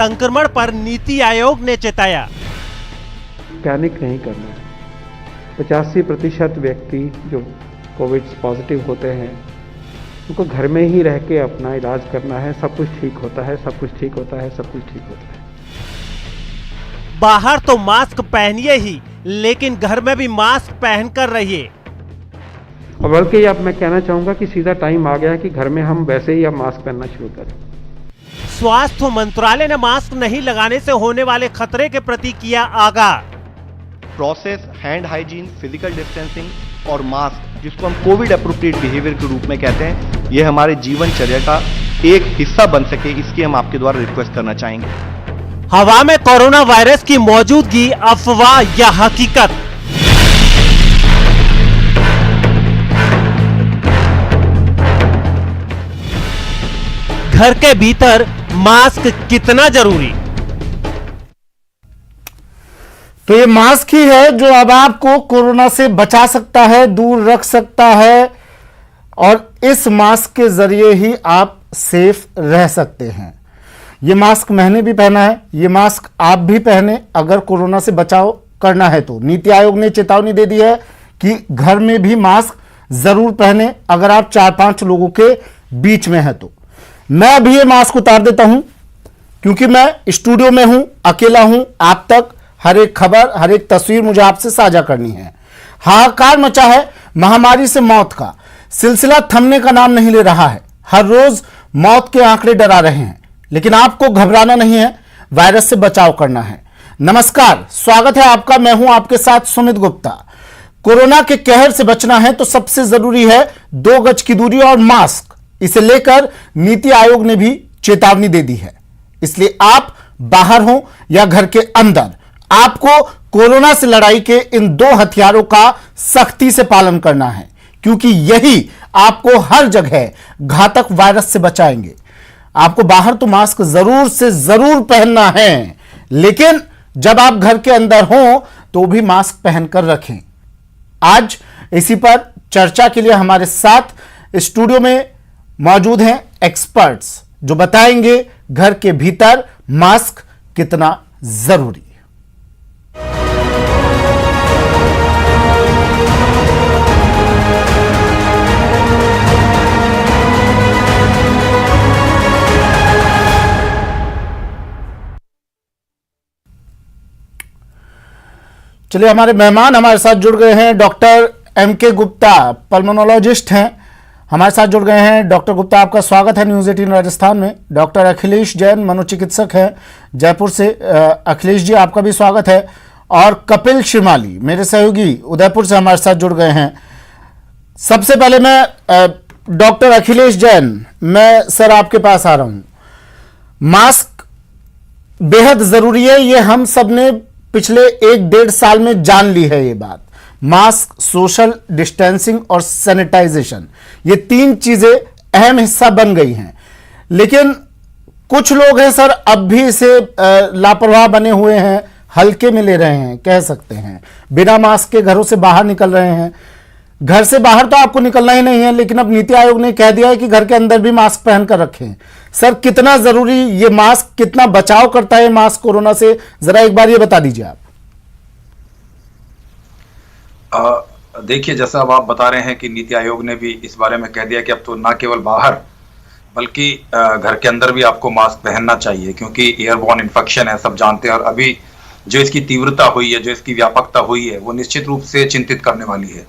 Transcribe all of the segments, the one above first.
संक्रमण पर नीति आयोग ने चेताया। पैनिक नहीं करना है। 85% व्यक्ति जो कोविड पॉजिटिव होते हैं उनको घर में ही रह के अपना इलाज करना है। सब कुछ ठीक होता है, सब कुछ ठीक होता है, सब कुछ ठीक होता है। बाहर तो मास्क पहनिए ही, लेकिन घर में भी मास्क पहनकर रहिए। और बल्कि अब मैं कहना चाहूंगा कि सीधा टाइम आ गया है कि घर में हम वैसे ही अब मास्क पहनना शुरू करें। स्वास्थ्य मंत्रालय ने मास्क नहीं लगाने से होने वाले खतरे के प्रति किया आगाह। Process, hand hygiene, physical distancing और मास्क, जिसको हम कोविड एप्रोप्रिएट बिहेवियर के रूप में कहते हैं, ये हमारे जीवनचर्या का एक हिस्सा बन सके, इसकी हम आपके द्वारा रिक्वेस्ट करना चाहेंगे। हवा में कोरोना वायरस की मौजूदगी अफवाह या हकीकत? घर के भीतर मास्क कितना जरूरी? तो ये मास्क ही है जो अब आपको कोरोना से बचा सकता है, दूर रख सकता है, और इस मास्क के जरिए ही आप सेफ रह सकते हैं। ये मास्क मैंने भी पहना है, ये मास्क आप भी पहने अगर कोरोना से बचाव करना है तो। नीति आयोग ने चेतावनी दे दी है कि घर में भी मास्क जरूर पहने अगर आप 4-5 लोगों के बीच में है तो। मैं अभी ये मास्क उतार देता हूं क्योंकि मैं स्टूडियो में हूं, अकेला हूं। आप तक हर एक खबर, हर एक तस्वीर मुझे आपसे साझा करनी है। हाहाकार मचा है महामारी से मौत का, सिलसिला थमने का नाम नहीं ले रहा है। हर रोज मौत के आंकड़े डरा रहे हैं, लेकिन आपको घबराना नहीं है, वायरस से बचाव करना है। नमस्कार, स्वागत है आपका। मैं हूं आपके साथ सुमित गुप्ता। कोरोना के कहर से बचना है तो सबसे जरूरी है 2 गज की दूरी और मास्क। इसे लेकर नीति आयोग ने भी चेतावनी दे दी है। इसलिए आप बाहर हो या घर के अंदर, आपको कोरोना से लड़ाई के इन 2 हथियारों का सख्ती से पालन करना है, क्योंकि यही आपको हर जगह घातक वायरस से बचाएंगे। आपको बाहर तो मास्क जरूर से जरूर पहनना है, लेकिन जब आप घर के अंदर हो तो भी मास्क पहनकर रखें। आज इसी पर चर्चा के लिए हमारे साथ स्टूडियो में मौजूद हैं एक्सपर्ट्स जो बताएंगे घर के भीतर मास्क कितना जरूरी है। चलिए, हमारे मेहमान हमारे साथ जुड़ गए हैं। डॉक्टर MK गुप्ता पल्मोनोलॉजिस्ट हैं, हमारे साथ जुड़ गए हैं। डॉक्टर गुप्ता, आपका स्वागत है न्यूज़ 18 राजस्थान में। डॉक्टर अखिलेश जैन मनोचिकित्सक हैं जयपुर से। अखिलेश जी, आपका भी स्वागत है। और कपिल शिमाली मेरे सहयोगी उदयपुर से हमारे साथ जुड़ गए हैं। सबसे पहले मैं डॉक्टर अखिलेश जैन, मैं सर आपके पास आ रहा हूं। मास्क बेहद जरूरी है, ये हम सब ने पिछले 1-1.5 साल में जान ली है ये बात। मास्क, सोशल डिस्टेंसिंग और सैनिटाइजेशन, ये 3 चीजें अहम हिस्सा बन गई हैं। लेकिन कुछ लोग हैं सर, अब भी इसे लापरवाह बने हुए हैं, हल्के में ले रहे हैं, कह सकते हैं। बिना मास्क के घरों से बाहर निकल रहे हैं। घर से बाहर तो आपको निकलना ही नहीं है, लेकिन अब नीति आयोग ने कह दिया है कि घर के अंदर भी मास्क पहनकर रखें। सर, कितना जरूरी ये मास्क, कितना बचाव करता है मास्क कोरोना से, जरा एक बार ये बता दीजिए आप। देखिए, जैसा अब आप बता रहे हैं कि नीति आयोग ने भी इस बारे में कह दिया कि अब तो ना केवल बाहर बल्कि घर के अंदर भी आपको मास्क पहनना चाहिए, क्योंकि एयरबॉर्न इन्फेक्शन है, सब जानते हैं। और अभी जो इसकी तीव्रता हुई है, जो इसकी व्यापकता हुई है, वो निश्चित रूप से चिंतित करने वाली है।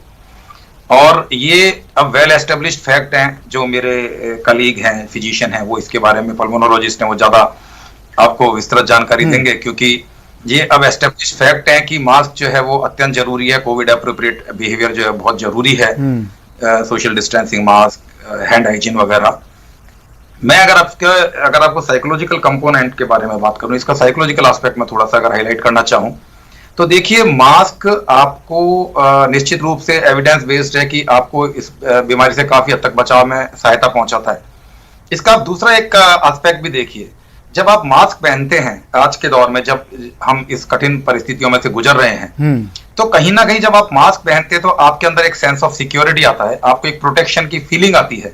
और ये अब वेल एस्टेब्लिश्ड फैक्ट हैं। जो मेरे कलीग हैं, फिजिशियन हैं, वो इसके बारे में, पल्मोनोलॉजिस्ट हैं, वो ज्यादा आपको विस्तृत जानकारी देंगे, क्योंकि ये अब एस्टेब्लिश्ड फैक्ट है कि मास्क जो है वो अत्यंत जरूरी है। कोविड एप्रोप्रिएट बिहेवियर जो है बहुत जरूरी है, social distancing, mask, hand hygiene वगैरह। मैं अगर आपको साइकोलॉजिकल कंपोनेंट के बारे में बात करूं, इसका साइकोलॉजिकल एस्पेक्ट में थोड़ा सा अगर हाईलाइट करना चाहूं, तो देखिए, मास्क आपको निश्चित रूप से एविडेंस बेस्ड है कि आपको इस बीमारी से काफी हद तक बचाव में सहायता पहुंचाता है। इसका आप दूसरा एक एस्पेक्ट भी देखिए। जब आप मास्क पहनते हैं आज के दौर में, जब हम इस कठिन परिस्थितियों में से गुजर रहे हैं, तो कहीं ना कहीं जब आप मास्क पहनते हैं तो आपके अंदर एक सेंस ऑफ सिक्योरिटी आता है, आपको एक प्रोटेक्शन की फीलिंग आती है।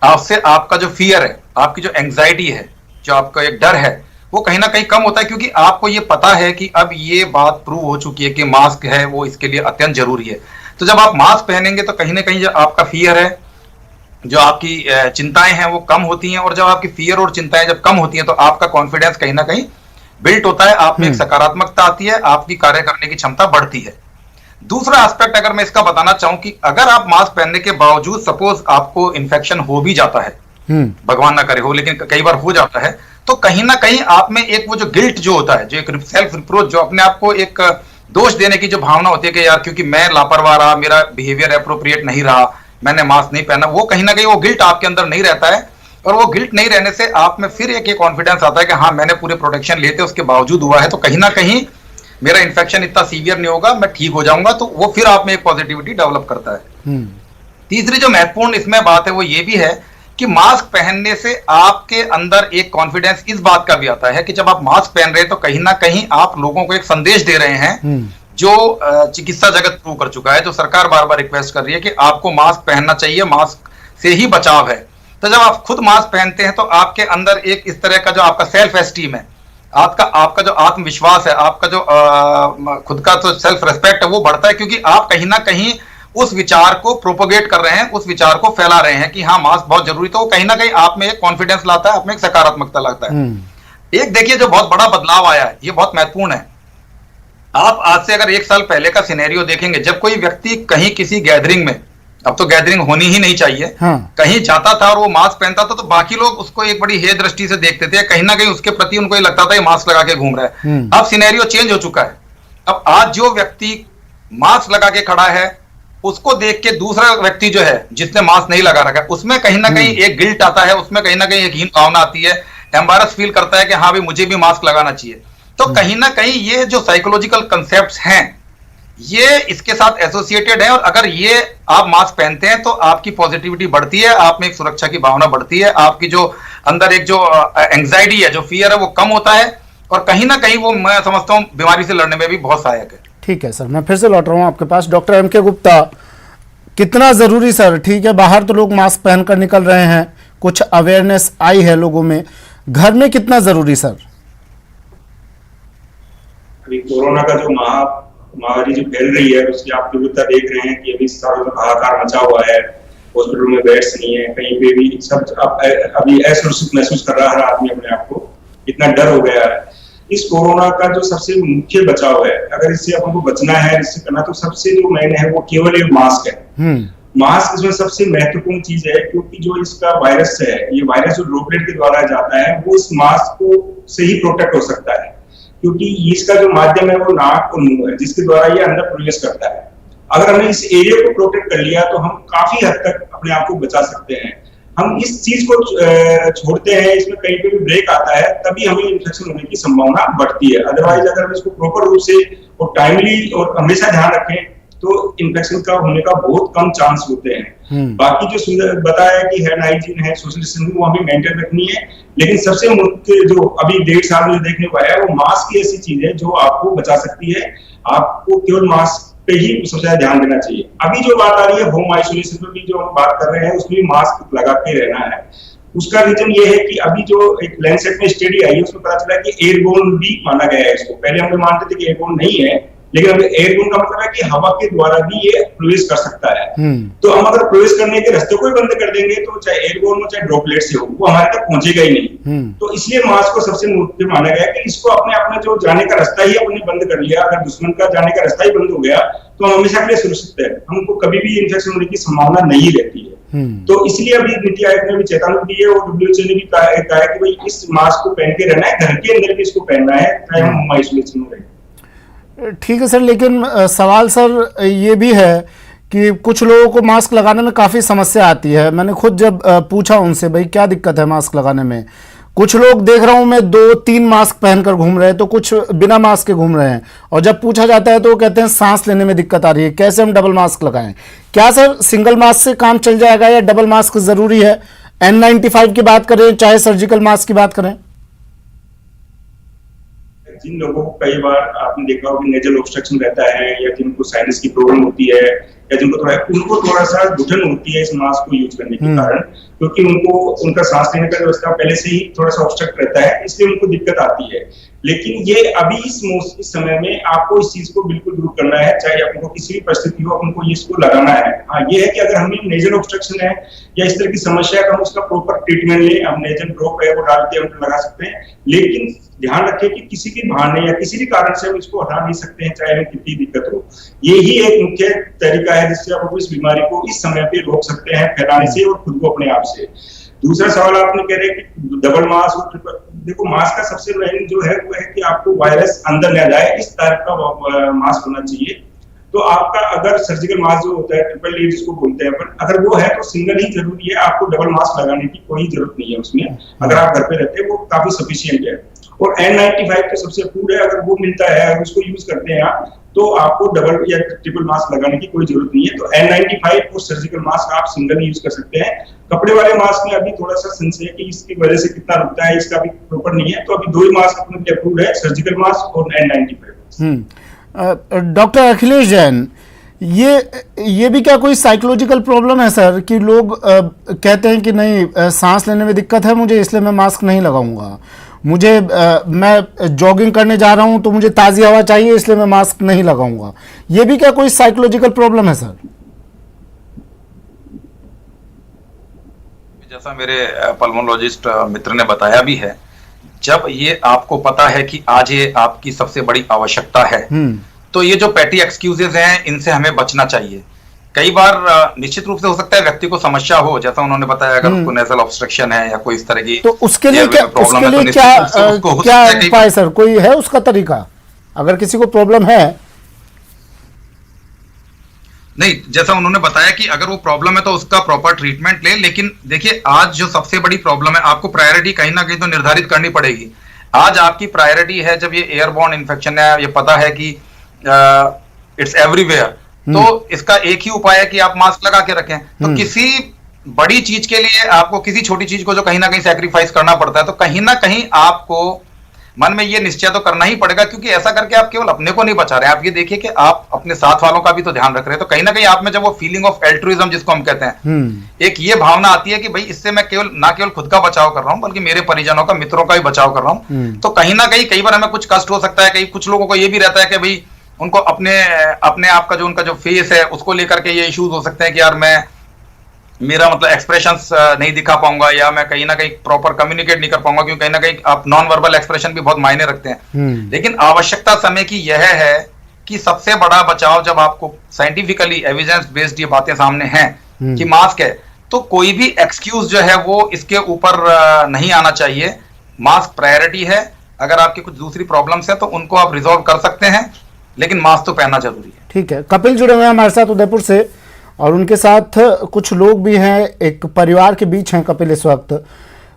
आपसे आपका जो फियर है, आपकी जो एंग्जाइटी है, जो आपका एक डर है, वो कहीं ना कहीं कम होता है, क्योंकि आपको ये पता है कि अब ये बात प्रूव हो चुकी है कि मास्क है वो इसके लिए अत्यंत जरूरी है। तो जब आप मास्क पहनेंगे तो कहीं ना कहीं जो आपका फियर है, जो आपकी चिंताएं हैं वो कम होती हैं, और जब आपकी फियर और चिंताएं जब कम होती हैं तो आपका कॉन्फिडेंस कहीं ना कहीं बिल्ट होता है, आप में एक सकारात्मकता आती है, आपकी कार्य करने की क्षमता बढ़ती है। दूसरा एस्पेक्ट अगर मैं इसका बताना चाहूं कि अगर आप मास्क पहनने के बावजूद सपोज आपको इन्फेक्शन हो भी जाता है, भगवान ना करे हो, लेकिन कई बार हो जाता है, तो कहीं ना कहीं आप में एक वो जो गिल्ट जो होता है, जो एक सेल्फ रिप्रोच, जो अपने आप को एक दोष देने की जो भावना होती है कि यार क्योंकि मैं लापरवाह रहा, मेरा बिहेवियर एप्रोप्रिएट नहीं रहा, मैंने मास्क नहीं पहना, वो कहीं ना कहीं वो गिल्ट आपके अंदर नहीं रहता है, और वो गिल्ट नहीं रहने से आप में फिर एक कॉन्फिडेंस आता है कि हाँ मैंने पूरे प्रोटेक्शन लिए थे, उसके बावजूद हुआ है, तो कहीं ना कहीं मेरा इन्फेक्शन इतना सीवियर नहीं होगा, मैं ठीक हो जाऊंगा, तो वो फिर आप में एक पॉजिटिविटी डेवलप करता है। तीसरी जो महत्वपूर्ण इसमें बात है वो ये भी है कि मास्क पहनने से आपके अंदर एक कॉन्फिडेंस इस बात का भी आता है कि जब आप मास्क पहन रहे हैं तो कहीं ना कहीं आप लोगों को एक संदेश दे रहे हैं जो चिकित्सा जगत प्रूव कर चुका है, जो सरकार बार बार रिक्वेस्ट कर रही है कि आपको मास्क पहनना चाहिए, मास्क से ही बचाव है। तो जब आप खुद मास्क पहनते हैं तो आपके अंदर एक इस तरह का जो आपका सेल्फ एस्टीम है, आपका जो आत्मविश्वास है, आपका जो खुद का तो सेल्फ रेस्पेक्ट है वो बढ़ता है, क्योंकि आप कहीं ना कहीं उस विचार को प्रोपोगेट कर रहे हैं, उस विचार को फैला रहे हैं कि हाँ मास्क बहुत जरूरी, तो कहीं ना कहीं आप में एक कॉन्फिडेंस लाता है, आप में एक सकारात्मकता लाता है। एक देखिए जो बहुत बड़ा बदलाव आया है, ये बहुत महत्वपूर्ण है। आप आज से अगर 1 साल पहले का सिनेरियो देखेंगे, जब कोई व्यक्ति कहीं किसी गैदरिंग में, अब तो गैदरिंग होनी ही नहीं चाहिए, कहीं जाता था और वो मास्क पहनता था तो बाकी लोग उसको एक बड़ी हेय दृष्टि से देखते थे, कहीं ना कहीं उसके प्रति उनको ये लगता था ये मास्क लगा के घूम रहा है। अब सिनेरियो चेंज हो चुका है। अब आज जो व्यक्ति मास्क लगा के खड़ा है उसको देख के दूसरा व्यक्ति जो है जिसने मास्क नहीं लगा रखा है उसमें कहीं ना कहीं एक गिल्ट आता है, उसमें कहीं ना कहीं एक हीन भावना आती है, एम्बारस फील करता है कि हाँ भाई मुझे भी मास्क लगाना चाहिए। तो कहीं ना कहीं ये जो साइकोलॉजिकल कंसेप्ट्स हैं ये इसके साथ एसोसिएटेड है, और अगर ये आप मास्क पहनते हैं तो आपकी पॉजिटिविटी बढ़ती है, आप में एक सुरक्षा की भावना बढ़ती है, आपकी जो अंदर एक जो एंग्जाइटी है, जो फियर है वो कम होता है, और कहीं ना कहीं वो मैं समझता हूं बीमारी से लड़ने में भी बहुत सहायक है। ठीक है सर, मैं फिर से लौट रहा हूं आपके पास। डॉक्टर एम के गुप्ता, कितना जरूरी सर, ठीक है बाहर तो लोग मास्क पहनकर निकल रहे हैं, कुछ अवेयरनेस आई है लोगों में, घर में कितना जरूरी सर? अभी कोरोना का जो महामारी जो फैल रही है उसकी आप तीव्रता देख रहे हैं कि अभी सारों में हाहाकार मचा हुआ है, हॉस्पिटल में बेड्स नहीं है, कहीं पे भी सब अभी असुरक्षित महसूस कर रहा है आदमी अपने आप को, इतना डर हो गया है। इस कोरोना का जो सबसे मुख्य बचाव है, अगर इससे अपन को बचना है, इससे करना, तो सबसे जो मेन है वो केवल एक मास्क है। मास्क इसमें सबसे महत्वपूर्ण चीज है, क्योंकि जो इसका वायरस है, ये वायरस जो ड्रॉपलेट के द्वारा जाता है वो इस मास्क को से ही प्रोटेक्ट हो सकता है, क्योंकि इसका जो माध्यम है वो नाक और मुंह है जिसके द्वारा ये अंदर प्रवेश करता है। अगर हमने इस एरिया को प्रोटेक्ट कर लिया तो हम काफी हद तक अपने आप को बचा सकते हैं। हम इस चीज को छोड़ते हैं, इसमें कहीं पे भी ब्रेक आता है तभी हमें इन्फेक्शन होने की संभावना बढ़ती है। अदरवाइज अगर हम इसको प्रॉपर रूप से और टाइमली और हमेशा ध्यान रखें तो इन्फेक्शन का होने का बहुत कम चांस होते हैं। बाकी जो बताया कि हैंड हाइजीन है, सोशल डिस्टेंसिंग, वो हमें मेंटेन रखनी है, लेकिन सबसे मुख्य जो अभी 1.5 साल में देखने को आया है वो मास्क की ऐसी चीज है जो आपको बचा सकती है। आपको केवल मास्क पे ही सबसे ज्यादा ध्यान देना चाहिए। अभी जो बात आ रही है होम आइसोलेशन पे भी जो हम बात कर रहे हैं उसमें भी मास्क लगा के रहना है। उसका रीजन ये है कि अभी जो एक लैंसेट में स्टडी आई है उसमें पता चला कि एयरबोर्न भी माना गया है इसको। पहले हम लोग मानते थे कि एयरबोर्न नहीं है, लेकिन अब एयरबोर्न का मतलब है कि हवा के द्वारा भी ये प्रवेश कर सकता है। तो हम अगर प्रवेश करने के रास्ते को ही बंद कर देंगे तो चाहे एयरबोर्न हो चाहे ड्रॉपलेट से हो वो हमारे तक पहुंचेगा ही नहीं। तो इसलिए मास्क को सबसे मुख्य माना गया कि इसको अपने जो जाने का रास्ता ही अपने बंद कर लिया, अगर दुश्मन का जाने का रास्ता ही बंद हो गया तो हम हमेशा के लिए सुरक्षित है, हमको कभी भी इन्फेक्शन होने की संभावना नहीं रहती है। तो इसलिए अभी नीति आयोग ने भी चेतावनी दी है और WHO ने भी कहा है कि भाई इस मास्क को पहन के रहना है, घर के अंदर भी इसको पहनना है, चाहे हम होम आइसोलेशन में रहें। ठीक है सर, लेकिन सवाल सर ये भी है कि कुछ लोगों को मास्क लगाने में काफ़ी समस्या आती है। मैंने खुद जब पूछा उनसे भाई क्या दिक्कत है मास्क लगाने में, कुछ लोग देख रहा हूं मैं 2-3 मास्क पहनकर घूम रहे हैं, तो कुछ बिना मास्क के घूम रहे हैं, और जब पूछा जाता है तो वो कहते हैं सांस लेने में दिक्कत आ रही है, कैसे हम डबल मास्क लगाएं? क्या सर सिंगल मास्क से काम चल जाएगा या डबल मास्क जरूरी है? N95 की बात करें चाहे सर्जिकल मास्क की बात करें। जिन लोगों को कई बार आपने देखा होगा नेजल ऑब्स्ट्रक्शन रहता है या जिनको साइनस की प्रॉब्लम होती है या उनको थोड़ा सा घुटन होती है इस मास्क को यूज करने के कारण, क्योंकि उनको उनका सांस लेने का व्यवस्था पहले से ही थोड़ा सा ऑब्स्ट्रक्ट रहता है, इसलिए उनको दिक्कत आती है। लेकिन ये अभी इस समय में आपको इस चीज को बिल्कुल दूर करना है, चाहे आपको किसी भी परिस्थिति हो आपको इसको लगाना है। हाँ, ये है कि अगर हमें नेजल ऑब्स्ट्रक्शन है या इस तरह की समस्या है तो हम उसका प्रॉपर ट्रीटमेंट लें, हम नेजल ड्रॉप है वो डाल के हम लगा सकते हैं, लेकिन ध्यान रखें कि किसी भी बहाने या किसी भी कारण से हम इसको हटा नहीं सकते हैं, चाहे हमें कितनी दिक्कत हो। यही एक मुख्य तरीका है जिससे आप इस बीमारी को इस समय पे रोक सकते हैं फैलाने से और खुद को अपने आप से। दूसरा सवाल आपने कह रहे हैं कि डबल मास्क और ट्रिपल, देखो मास्क का सबसे मेन जो है वो है कि आपको वायरस अंदर न जाए, इस टाइप का मास्क होना चाहिए। तो आपका अगर सर्जिकल मास्क जो होता है ट्रिपल लेयर जिसको बोलते हैं अपन, अगर वो है तो सिंगल ही जरूरी है, आपको डबल मास्क लगाने की कोई जरूरत नहीं है उसमें। अगर आप घर पे रहते हैं वो काफी सफिशियंट है। और N95 तो सबसे अप्रूव्ड है, अगर वो मिलता है अगर उसको यूज करते हैं आप तो आपको डबल या ट्रिपल मास्क लगाने की कोई जरूरत नहीं है। तो N95 और सर्जिकल मास्क आप सिंगल ही यूज कर सकते हैं। कपड़े वाले मास्क में अभी थोड़ा सा संशय है कि इसकी वजह से कितना रुकता है, इसका भी प्रॉपर नहीं है। तो अभी दो ही मास्क अपने लिए अप्रूव्ड है, सर्जिकल मास्क और N95। डॉक्टर अखिलेश जैन, ये भी क्या कोई साइकोलॉजिकल प्रॉब्लम है सर कि लोग कहते हैं कि नहीं सांस लेने में दिक्कत है मुझे, इसलिए मैं मास्क नहीं लगाऊंगा, मैं जॉगिंग करने जा रहा हूं तो मुझे ताज़ी हवा चाहिए इसलिए मैं मास्क नहीं लगाऊंगा, ये भी क्या कोई साइकोलॉजिकल प्रॉब्लम है सर? जैसा मेरे पल्मोनोलॉजिस्ट मित्र ने बताया भी है, जब ये आपको पता है कि आज ये आपकी सबसे बड़ी आवश्यकता है तो ये जो पैटी एक्सक्यूजेज हैं इनसे हमें बचना चाहिए। कई बार निश्चित रूप से हो सकता है व्यक्ति को समस्या हो, जैसा उन्होंने बताया अगर उसको नेजल ऑब्स्ट्रक्शन है या कोई इस तरह की, तो उसके लिए क्या उपाय सर, कोई है उसका तरीका अगर किसी को प्रॉब्लम है? नहीं, जैसा उन्होंने बताया कि अगर वो प्रॉब्लम है तो उसका प्रॉपर ट्रीटमेंट ले। लेकिन देखिए आज जो सबसे बड़ी प्रॉब्लम है, आपको प्रायोरिटी कहीं ना कहीं तो निर्धारित करनी पड़ेगी। आज आपकी प्रायोरिटी है, जब ये एयरबॉर्न इन्फेक्शन है, ये पता है कि इट्स एवरीवेयर, तो इसका एक ही उपाय है कि आप मास्क लगा के रखें। तो किसी बड़ी चीज के लिए आपको किसी छोटी चीज को जो कहीं ना कहीं सैक्रिफाइस करना पड़ता है, तो कहीं ना कहीं आपको मन में ये निश्चय तो करना ही पड़ेगा, क्योंकि ऐसा करके आप केवल अपने को नहीं बचा रहे हैं, आप ये देखिए कि आप अपने साथ वालों का भी तो ध्यान रख रहे हैं। तो कहीं ना कहीं आप में जब वो फीलिंग ऑफ एल्ट्रुइज्म जिसको हम कहते हैं, एक ये भावना आती है कि भाई इससे मैं ना केवल खुद का बचाव कर रहा हूं बल्कि मेरे परिजनों का, मित्रों का भी बचाव कर रहा हूं। तो कहीं ना कहीं कई बार हमें कुछ कष्ट हो सकता है, कई कुछ लोगों को ये भी रहता है कि भाई उनको अपने आप का जो उनका जो फेस है उसको लेकर के ये इश्यूज हो सकते हैं कि यार मेरा मतलब एक्सप्रेशंस नहीं दिखा पाऊंगा या मैं कहीं ना कहीं प्रॉपर कम्युनिकेट नहीं कर पाऊंगा, क्योंकि कहीं ना कहीं आप नॉन वर्बल एक्सप्रेशन भी बहुत मायने रखते हैं। लेकिन आवश्यकता समय की यह है कि सबसे बड़ा बचाव, जब आपको साइंटिफिकली एविडेंस बेस्ड ये बातें सामने हैं कि मास्क है, तो कोई भी एक्सक्यूज जो है वो इसके ऊपर नहीं आना चाहिए। मास्क प्रायोरिटी है। अगर आपकी कुछ दूसरी प्रॉब्लम्स है तो उनको आप रिजॉल्व कर सकते हैं, लेकिन मास्क तो पहनना जरूरी है। ठीक है, कपिल जुड़े हुए हैं हमारे साथ उदयपुर से, और उनके साथ कुछ लोग भी हैं, एक परिवार के बीच हैं कपिल इस वक्त।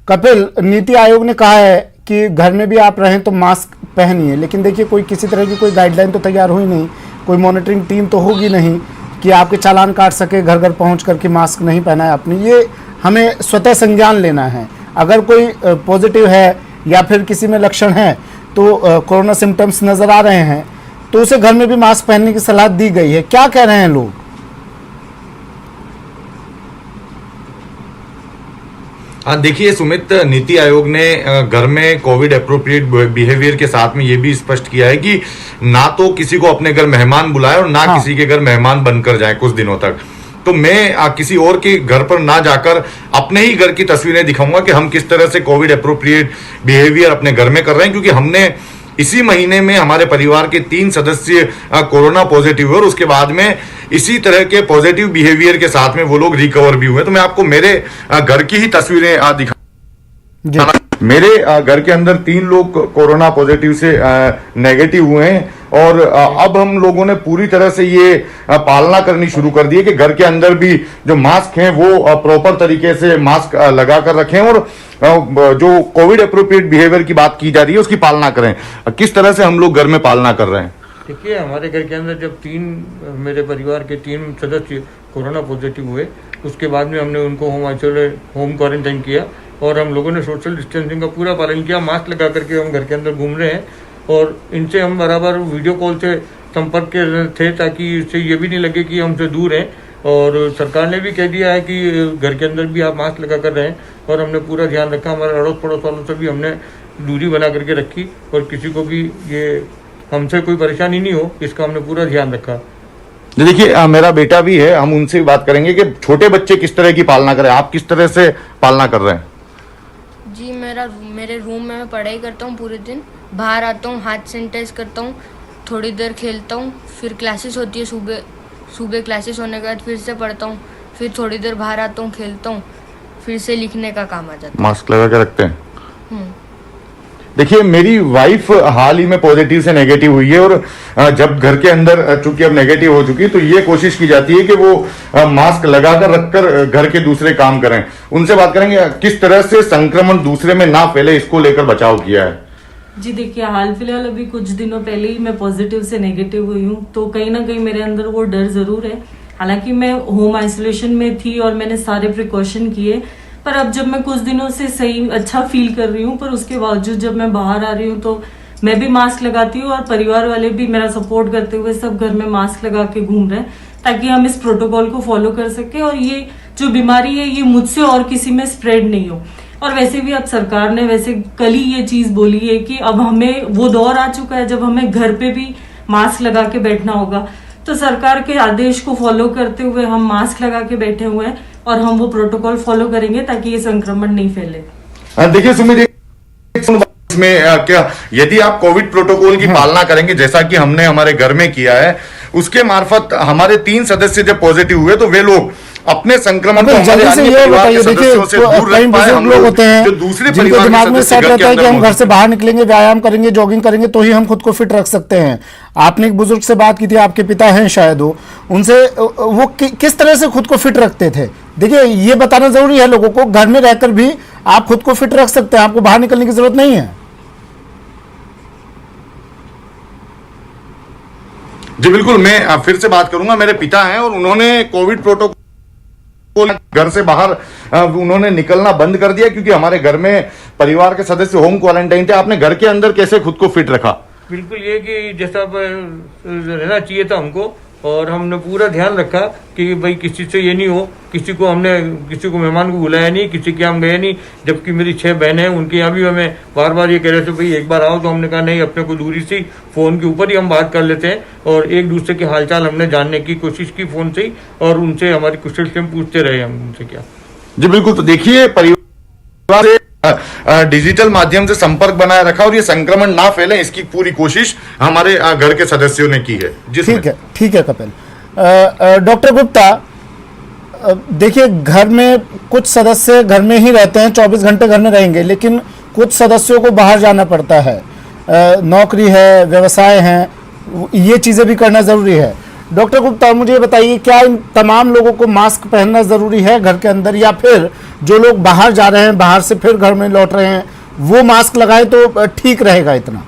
कपिल, नीति आयोग ने कहा है कि घर में भी आप रहें तो मास्क पहनिए, लेकिन देखिए कोई किसी तरह की कोई गाइडलाइन तो तैयार हुई नहीं, कोई मॉनिटरिंग टीम तो होगी नहीं कि आपके चालान काट सके घर घर पहुंच करके मास्क नहीं पहना है आपने। ये हमें स्वतः संज्ञान लेना है। अगर कोई पॉजिटिव है या फिर किसी में लक्षण है तो कोरोना सिम्टम्स नजर आ रहे हैं तो उसे घर में भी मास्क पहनने की सलाह दी गई है। क्या कह रहे हैं लोग? हाँ देखिए सुमित, नीति आयोग ने घर में कोविड अप्रोप्रिएट बिहेवियर के साथ में ये भी स्पष्ट किया है कि ना तो किसी को अपने घर मेहमान बुलाए और ना किसी के घर मेहमान बनकर जाए कुछ दिनों तक। तो मैं किसी और के घर पर ना जाकर अपने ही घर की तस्वीरें दिखाऊंगा कि हम किस तरह से कोविड अप्रोप्रिएट बिहेवियर अपने घर में कर रहे हैं, क्योंकि हमने इसी महीने में हमारे परिवार के 3 सदस्य कोरोना पॉजिटिव हुए और उसके बाद में इसी तरह के पॉजिटिव बिहेवियर के साथ में वो लोग रिकवर भी हुए। तो मैं आपको मेरे घर की ही तस्वीरें दिखा। मेरे घर के अंदर 3 लोग कोरोना पॉजिटिव से नेगेटिव हुए हैं और अब हम लोगों ने पूरी तरह से ये पालना करनी शुरू कर दी है कि घर के अंदर भी जो मास्क हैं वो प्रॉपर तरीके से मास्क लगा कर रखें और जो कोविड अप्रोप्रिएट बिहेवियर की बात की जा रही है उसकी पालना करें। किस तरह से हम लोग घर में पालना कर रहे हैं? देखिए, हमारे घर के अंदर जब मेरे परिवार के 3 सदस्य कोरोना पॉजिटिव हुए, उसके बाद में हमने उनको होम क्वारंटाइन किया और हम लोगों ने सोशल डिस्टेंसिंग का पूरा पालन किया। मास्क लगा करके हम घर के अंदर घूम रहे हैं और इनसे हम बराबर वीडियो कॉल से संपर्क के थे ताकि इससे ये भी नहीं लगे कि हमसे दूर हैं। और सरकार ने भी कह दिया है कि घर के अंदर भी आप मास्क लगा कर रहें और हमने पूरा ध्यान रखा। हमारे अड़ोस पड़ोस वालों से भी हमने दूरी बना करके रखी और किसी को भी ये हमसे कोई परेशानी नहीं हो इसका हमने पूरा ध्यान रखा। देखिए मेरा बेटा भी है, हम उनसे भी बात करेंगे कि छोटे बच्चे किस तरह की पालना करें, आप किस तरह से पालना कर रहे हैं? जी मेरे रूम में मैं पढ़ाई करता हूँ पूरे दिन, बाहर आता हूँ, हाथ सैनिटाइज करता हूँ, थोड़ी देर खेलता हूँ, फिर क्लासेस होती है सुबह क्लासेस होने के बाद फिर से पढ़ता हूँ, फिर थोड़ी देर बाहर आता हूँ, खेलता हूँ, फिर से लिखने का काम आ जाता है। मास्क लगा के रखते हैं। देखिए मेरी वाइफ हाल ही में पॉजिटिव से नेगेटिव हुई है और जब घर के अंदर चूंकि अब नेगेटिव हो चुकी तो ये कोशिश की जाती है कि वो मास्क लगाकर रखकर घर के दूसरे काम करें। उनसे बात करेंगे किस तरह से संक्रमण दूसरे में ना फैले, इसको लेकर बचाव किया है। जी देखिए, हाल फिलहाल अभी कुछ दिनों पहले ही मैं पॉजिटिव से नेगेटिव हुई हूँ, तो कहीं ना कहीं मेरे अंदर वो डर जरूर है। हालांकि मैं होम आइसोलेशन में थी और मैंने सारे प्रिकॉशन किए, पर अब जब मैं कुछ दिनों से सही अच्छा फील कर रही हूँ, पर उसके बावजूद जब मैं बाहर आ रही हूँ तो मैं भी मास्क लगाती हूँ और परिवार वाले भी मेरा सपोर्ट करते हुए सब घर में मास्क लगा के घूम रहे हैं ताकि हम इस प्रोटोकॉल को फॉलो कर सके और ये जो बीमारी है ये मुझसे और किसी में स्प्रेड नहीं हो। और वैसे भी अब सरकार ने वैसे कल ही ये चीज बोली है कि अब हमें वो दौर आ चुका है जब हमें घर पे भी मास्क लगा के बैठना होगा। तो सरकार के आदेश को फॉलो करते हुए हम मास्क लगा के बैठे हुए हैं और हम वो प्रोटोकॉल फॉलो करेंगे ताकि ये संक्रमण नहीं फैले। देखिए सुमित, इसमें क्या यदि आप कोविड प्रोटोकॉल की पालना करेंगे जैसा कि हमने हमारे घर में किया है, उसके मार्फत हमारे 3 सदस्य जब पॉजिटिव हुए तो वे लोग अपने संक्रमण को हमारे अन्य परिवार के सदस्यों से दूर रख पाए। हम लोग होते हैं जो दूसरे जिनको दिमाग में सेट रहता है कि हम घर से बाहर निकलेंगे, व्यायाम करेंगे, जॉगिंग करेंगे तो ही हम खुद को फिट रख सकते हैं। आपने एक बुजुर्ग से बात की थी, आपके पिता हैं शायद, उनसे वो किस तरह से खुद को फिट रखते थे। देखिए ये बताना जरूरी है लोगों को, घर में रहकर भी आप खुद को फिट रख सकते हैं, आपको बाहर निकलने की जरूरत नहीं है। जी बिल्कुल, मैं फिर से बात करूंगा। मेरे पिता हैं और उन्होंने कोविड प्रोटोकॉल घर से बाहर उन्होंने निकलना बंद कर दिया क्योंकि हमारे घर में परिवार के सदस्य होम क्वारंटाइन थे। आपने घर के अंदर कैसे खुद को फिट रखा? बिल्कुल ये कि जैसा रहना चाहिए था हमको, और हमने पूरा ध्यान रखा कि भाई किसी से ये नहीं हो, किसी को मेहमान को बुलाया नहीं, किसी के यहाँ गए नहीं। जबकि मेरी 6 बहनें हैं, उनके यहाँ भी हमें बार बार ये कह रहे थे भाई एक बार आओ, तो हमने कहा नहीं, अपने को दूरी से फोन के ऊपर ही हम बात कर लेते हैं और एक दूसरे के हालचाल हमने जानने की कोशिश की फोन से ही, और उनसे हमारी कुशल से पूछते रहे हम उनसे क्या। जी बिल्कुल, तो देखिए परिवार से डिजिटल माध्यम से संपर्क बनाए रखा और ये संक्रमण ना फैले इसकी पूरी कोशिश हमारे घर के सदस्यों ने की है। ठीक है कपिल। डॉक्टर गुप्ता, देखिए घर में कुछ सदस्य घर में ही रहते हैं, 24 घंटे घर में रहेंगे, लेकिन कुछ सदस्यों को बाहर जाना पड़ता है, नौकरी है, व्यवसाय हैं, ये चीजें भी करना जरूरी है। डॉक्टर गुप्ता मुझे बताइए, क्या इन तमाम लोगों को मास्क पहनना जरूरी है घर के अंदर, या फिर जो लोग बाहर जा रहे हैं, बाहर से फिर घर में लौट रहे हैं, वो मास्क लगाए तो ठीक रहेगा इतना?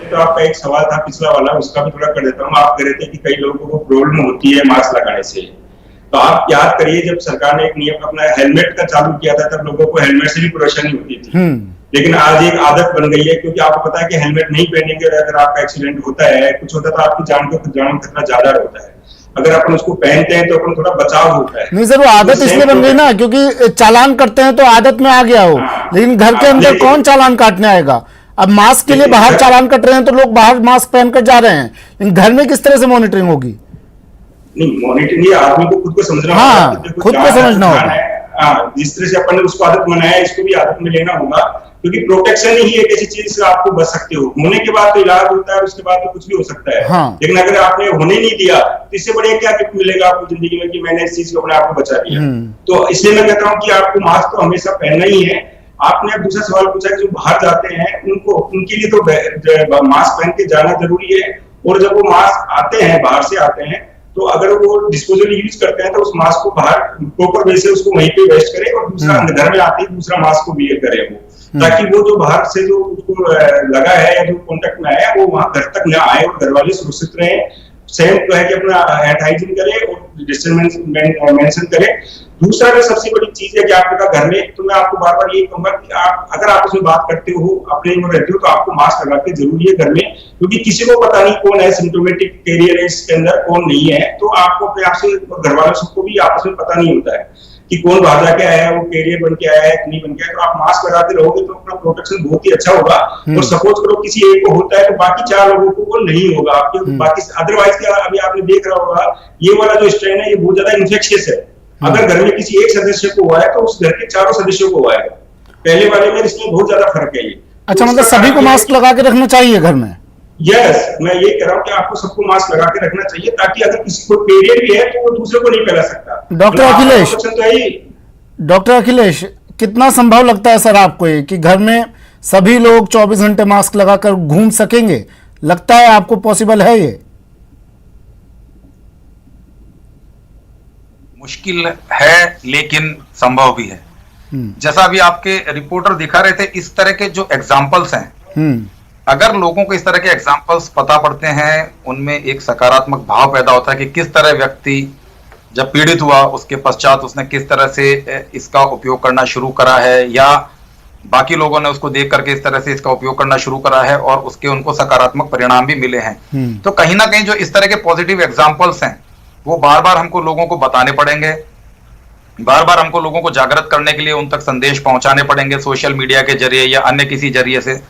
तो आपका एक सवाल था पिछला वाला, उसका भी थोड़ा कर देता हूँ। आप कह रहे थे कि कई लोगों को प्रॉब्लम होती है मास्क लगाने से, तो आप याद करिए जब सरकार ने एक नियम अपना हेलमेट का चालू किया था तब लोगों को हेलमेट से भी परेशानी होती थी, लेकिन आज एक आदत बन गई है, क्योंकि आपको पता है कि हेलमेट नहीं पहनेंगे अगर आपका एक्सीडेंट होता है, कुछ होता है तो आपकी जान का खतरा ज्यादा होता है। अगर अपन उसको पहनते हैं तो अपन थोड़ा बचाव होता है। नहीं सर, वो आदत इसलिए बन गई ना क्योंकि चालान करते हैं तो आदत में आ गया हो, लेकिन घर के अंदर कौन चालान काटने आएगा? अब मास्क के लिए बाहर चालान कट रहे हैं तो लोग बाहर मास्क पहनकर जा रहे हैं, लेकिन घर में किस तरह से मॉनिटरिंग होगी? नहीं, मॉनिटरिंग आदमी को खुद को समझना होगा, खुद को समझना होगा। जिस तरह से अपन ने उसको आदत बनाया, इसको भी आदत में लेना होगा, क्योंकि प्रोटेक्शन ही एक ऐसी चीज से आपको बच सकते हो। होने के बाद तो इलाज होता है, उसके बाद तो कुछ भी हो सकता है। लेकिन अगर आपने होने नहीं दिया तो इससे बढ़िया क्या गिफ्ट मिलेगा आपको जिंदगी में कि मैंने इस चीज को अपने आप को बचा लिया। तो इसलिए मैं कहता हूँ कि आपको मास्क तो हमेशा पहनना ही है। आपने अब दूसरा सवाल पूछा कि जो बाहर जाते हैं उनके लिए तो मास्क पहन के जाना जरूरी है, और जब वो मास्क आते हैं, बाहर से आते हैं, तो अगर वो डिस्पोजल यूज करते हैं तो उस मास्क को बाहर प्रॉपर वे से उसको वहीं पे वेस्ट करें, और दूसरा घर में आते ही दूसरा मास्क को वियर करें वो, ताकि वो जो बाहर से जो उसको लगा है या जो कॉन्टेक्ट में आया है वो वहां घर तक न आए और घर वाले सुरक्षित रहे, सेम तो है कि अपना हैंड हाइजीन करें और डिस्टेंस मेंशन करें। दूसरा जो सबसे बड़ी चीज है कि आपने कहा घर में, तो मैं आपको बार बार यही कहूंगा कि आप अगर आप उसमें बात करते हो, अपने में रहते हो, तो आपको मास्क लगा के जरूरी है घर में, क्योंकि किसी को पता नहीं कौन है सिम्टोमेटिक कैरियर है इसके अंदर, कौन नहीं है। तो आपको अपने आप से, घर वालों सबको भी आपस में पता नहीं होता है कि कौन बाहर जाके आया है, वो कैरियर बन के आया है कि नहीं बन के आया। तो आप मास्क लगाते रहोगे तो अपना प्रोटेक्शन बहुत ही अच्छा होगा। और सपोज करो किसी एक को होता है तो बाकी 4 लोगों को वो नहीं होगा आपके, बाकी अदरवाइज क्या अभी आपने देख रहा होगा ये वाला जो स्ट्रेन है ये बहुत ज्यादा इन्फेक्शियस है। अगर घर में किसी एक सदस्य को हुआ है तो उस घर के 4 सदस्यों को हुआ है। पहले वाले में इसमें बहुत ज्यादा फर्क है ये। अच्छा, मतलब सभी को मास्क लगा के रखना चाहिए घर में? यस, मैं ये कह रहा हूँ कि आपको सबको मास्क लगा के रखना चाहिए, ताकि अगर किसी को कैरियर भी है तो वो दूसरे को नहीं फैला सकता। डॉक्टर अखिलेश, कितना संभव लगता है सर आपको ये कि घर में सभी लोग 24 घंटे मास्क लगाकर घूम सकेंगे? लगता है आपको पॉसिबल है ये? मुश्किल है लेकिन संभव भी है। जैसा अभी आपके रिपोर्टर दिखा रहे थे, इस तरह के जो एग्जाम्पल्स हैं, अगर लोगों को इस तरह के एग्जाम्पल्स पता पड़ते हैं, उनमें एक सकारात्मक भाव पैदा होता है कि किस तरह व्यक्ति जब पीड़ित हुआ उसके पश्चात उसने किस तरह से इसका उपयोग करना शुरू करा है, या बाकी लोगों ने उसको देख करके इस तरह से इसका उपयोग करना शुरू करा है और उसके उनको सकारात्मक परिणाम भी मिले हैं। तो कहीं ना कहीं जो इस तरह के पॉजिटिव एग्जाम्पल्स हैं वो बार बार हमको लोगों को बताने पड़ेंगे, बार बार हमको लोगों को जागृत करने के लिए उन तक संदेश पहुंचाने पड़ेंगे, सोशल मीडिया के जरिए या अन्य किसी जरिए से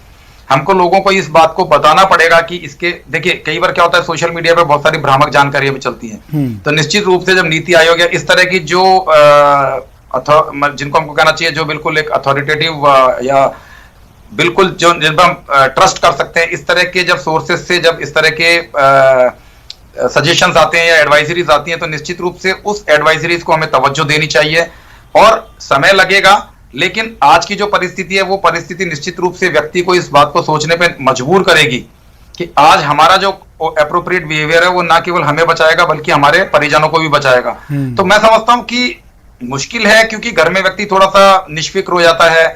हमको लोगों को इस बात को बताना पड़ेगा कि इसके, देखिए कई बार क्या होता है सोशल मीडिया पे बहुत सारी भ्रामक जानकारियां भी चलती हैं। तो निश्चित रूप से जब नीति आयोग या इस तरह की जो जिनको हमको कहना चाहिए जो बिल्कुल एक अथॉरिटेटिव या बिल्कुल जो जिन पर हम ट्रस्ट कर सकते हैं, इस तरह के जब सोर्सेज से जब इस तरह के सजेशंस आते हैं या एडवाइजरीज आती हैं, तो निश्चित रूप से उस एडवाइजरीज को हमें तवज्जो देनी चाहिए। और समय लगेगा, लेकिन आज की जो परिस्थिति है वो परिस्थिति निश्चित रूप से व्यक्ति को इस बात को सोचने पे मजबूर करेगी कि आज हमारा जो एप्रोप्रिएट बिहेवियर है वो ना केवल हमें बचाएगा बल्कि हमारे परिजनों को भी बचाएगा। तो मैं समझता हूं कि मुश्किल है, क्योंकि घर में व्यक्ति थोड़ा सा निष्फिक्र हो जाता है,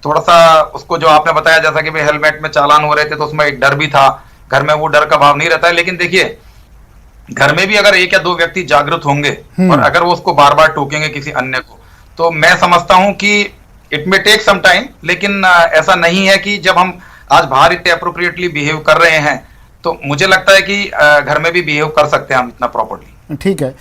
थोड़ा सा उसको जो आपने बताया जैसा कि भाई हेलमेट में चालान हो रहे थे तो उसमें एक डर भी था, घर में वो डर का भाव नहीं रहता है। लेकिन देखिए घर में भी अगर 1 या 2 व्यक्ति जागरूक होंगे और अगर वो उसको बार बार टोकेंगे किसी अन्य को, तो मैं समझता हूं कि it may take some time, लेकिन ऐसा नहीं है कि जब हम आज बाहर इतने अप्रोप्रिएटली बिहेव कर रहे हैं तो मुझे लगता है कि घर में भी बिहेव कर सकते हैं हम इतना प्रॉपर्ली। ठीक है,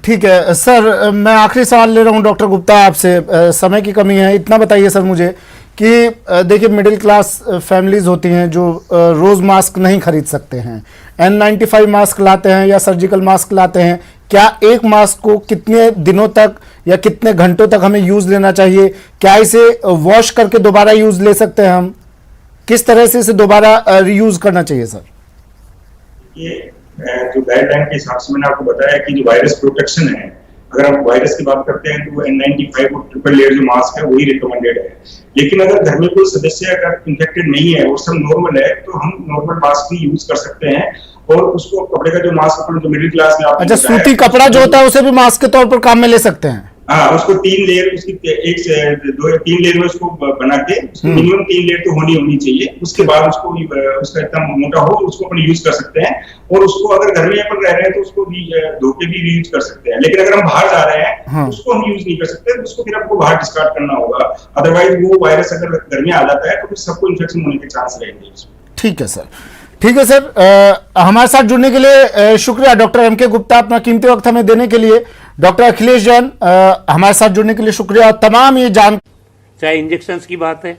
ठीक है सर, मैं आखिरी सवाल ले रहा हूं डॉक्टर गुप्ता आपसे, समय की कमी है। इतना बताइए सर मुझे कि देखिए मिडिल क्लास फैमिलीज होती हैं जो रोज मास्क नहीं खरीद सकते हैं, N95 मास्क लाते हैं या सर्जिकल मास्क लाते हैं। क्या एक मास्क को कितने दिनों तक या कितने घंटों तक हमें यूज लेना चाहिए? क्या इसे वॉश करके दोबारा यूज ले सकते हैं हम? किस तरह से इसे दोबारा रीयूज करना चाहिए सर? ये जो गाइडलाइन के हिसाब से मैंने आपको बताया कि जो वायरस प्रोटेक्शन है, अगर हम वायरस की बात करते हैं तो N95 और ट्रिपल लेयर जो मास्क है वही रिकमेंडेड है। लेकिन अगर घर में कोई सदस्य अगर इन्फेक्टेड नहीं है और सब नॉर्मल है तो हम नॉर्मल मास्क भी यूज कर सकते हैं। और उसको कपड़े का जो मास्क जो मिडिल क्लास में, अच्छा सूती कपड़ा जो होता है उसे भी मास्क के तौर पर काम में ले सकते हैं? हाँ, उसको 3 लेयर, उसकी 1 से 2 या 3 लेयर में उसको बना के मिनिमम 3 लेयर तो होनी चाहिए। उसके बाद उसको उसका इतना मोटा हो उसको अपन यूज कर सकते हैं। और उसको अगर घर में अपन रह रहे हैं तो उसको भी धो के भी यूज कर सकते हैं। लेकिन अगर हम बाहर जा रहे हैं तो उसको हम यूज नहीं कर सकते, उसको फिर आपको बाहर डिस्कार्ड करना होगा। अदरवाइज वो वायरस अगर घर में आ जाता है तो फिर सबको इन्फेक्शन होने के चांस रहेंगे। ठीक है सर, ठीक है सर, हमारे साथ जुड़ने के लिए शुक्रिया डॉक्टर M.K. गुप्ता, अपना कीमती वक्त हमें देने के लिए। डॉक्टर अखिलेश जैन, हमारे साथ जुड़ने के लिए शुक्रिया। तमाम ये जान, चाहे इंजेक्शंस की बात है,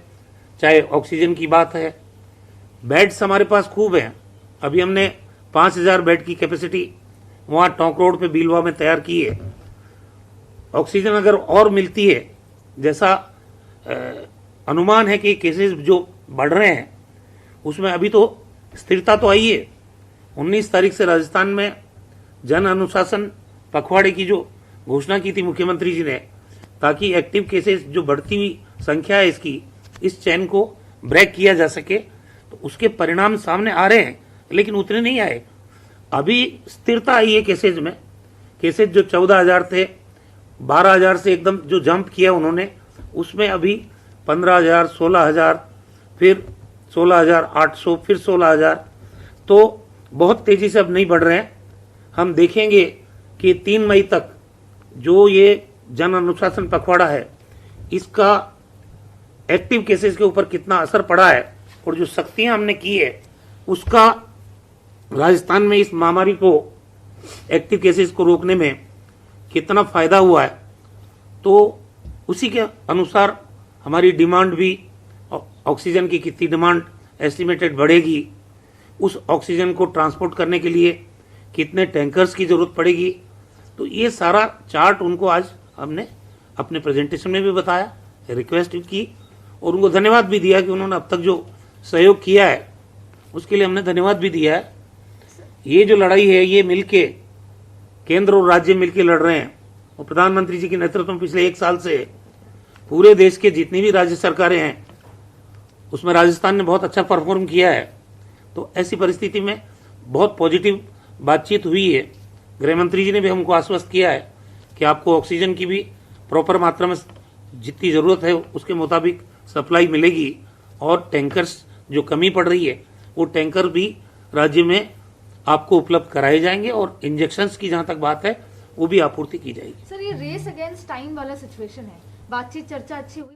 चाहे ऑक्सीजन की बात है, बेड्स हमारे पास खूब हैं। अभी हमने 5000 बेड की कैपेसिटी वहाँ टोंक रोड पे बीलवा में तैयार की है। ऑक्सीजन अगर और मिलती है, जैसा अनुमान है कि केसेस जो बढ़ रहे हैं उसमें अभी तो स्थिरता तो आई है। 19 तारीख से राजस्थान में जन अनुशासन पखवाड़े की जो घोषणा की थी मुख्यमंत्री जी ने, ताकि एक्टिव केसेस जो बढ़ती हुई संख्या है इसकी, इस चैन को ब्रेक किया जा सके, तो उसके परिणाम सामने आ रहे हैं, लेकिन उतने नहीं आए। अभी स्थिरता आई है केसेज में। केसेज जो 14,000 थे, 12,000 से एकदम जो जंप किया उन्होंने, उसमें अभी 15,000, 16,000, फिर 16,800, फिर 16,000। तो बहुत तेजी से अब नहीं बढ़ रहे हैं। हम देखेंगे कि 3 मई तक जो ये जन अनुशासन पखवाड़ा है, इसका एक्टिव केसेस के ऊपर कितना असर पड़ा है और जो सख्तियां हमने की है उसका राजस्थान में इस महामारी को, एक्टिव केसेस को रोकने में कितना फायदा हुआ है, तो उसी के अनुसार हमारी डिमांड भी, ऑक्सीजन की कितनी डिमांड एस्टिमेटेड बढ़ेगी, उस ऑक्सीजन को ट्रांसपोर्ट करने के लिए कितने टैंकर्स की जरूरत पड़ेगी, तो ये सारा चार्ट उनको आज हमने अपने प्रेजेंटेशन में भी बताया, रिक्वेस्ट की और उनको धन्यवाद भी दिया कि उन्होंने अब तक जो सहयोग किया है उसके लिए हमने धन्यवाद भी दिया है। ये जो लड़ाई है ये मिलके केंद्र और राज्य मिलके लड़ रहे हैं और प्रधानमंत्री जी के नेतृत्व में पिछले 1 साल से पूरे देश के जितनी भी राज्य सरकारें हैं उसमें राजस्थान ने बहुत अच्छा परफॉर्म किया है। तो ऐसी परिस्थिति में बहुत पॉजिटिव बातचीत हुई है। गृह मंत्री जी ने भी हमको आश्वस्त किया है कि आपको ऑक्सीजन की भी प्रॉपर मात्रा में जितनी जरूरत है उसके मुताबिक सप्लाई मिलेगी और टैंकर्स जो कमी पड़ रही है वो टैंकर भी राज्य में आपको उपलब्ध कराए जाएंगे और इंजेक्शंस की जहां तक बात है वो भी आपूर्ति की जाएगी। सर, ये रेस अगेंस्ट टाइम वाला सिचुएशन है, बातचीत चर्चा अच्छी हुई।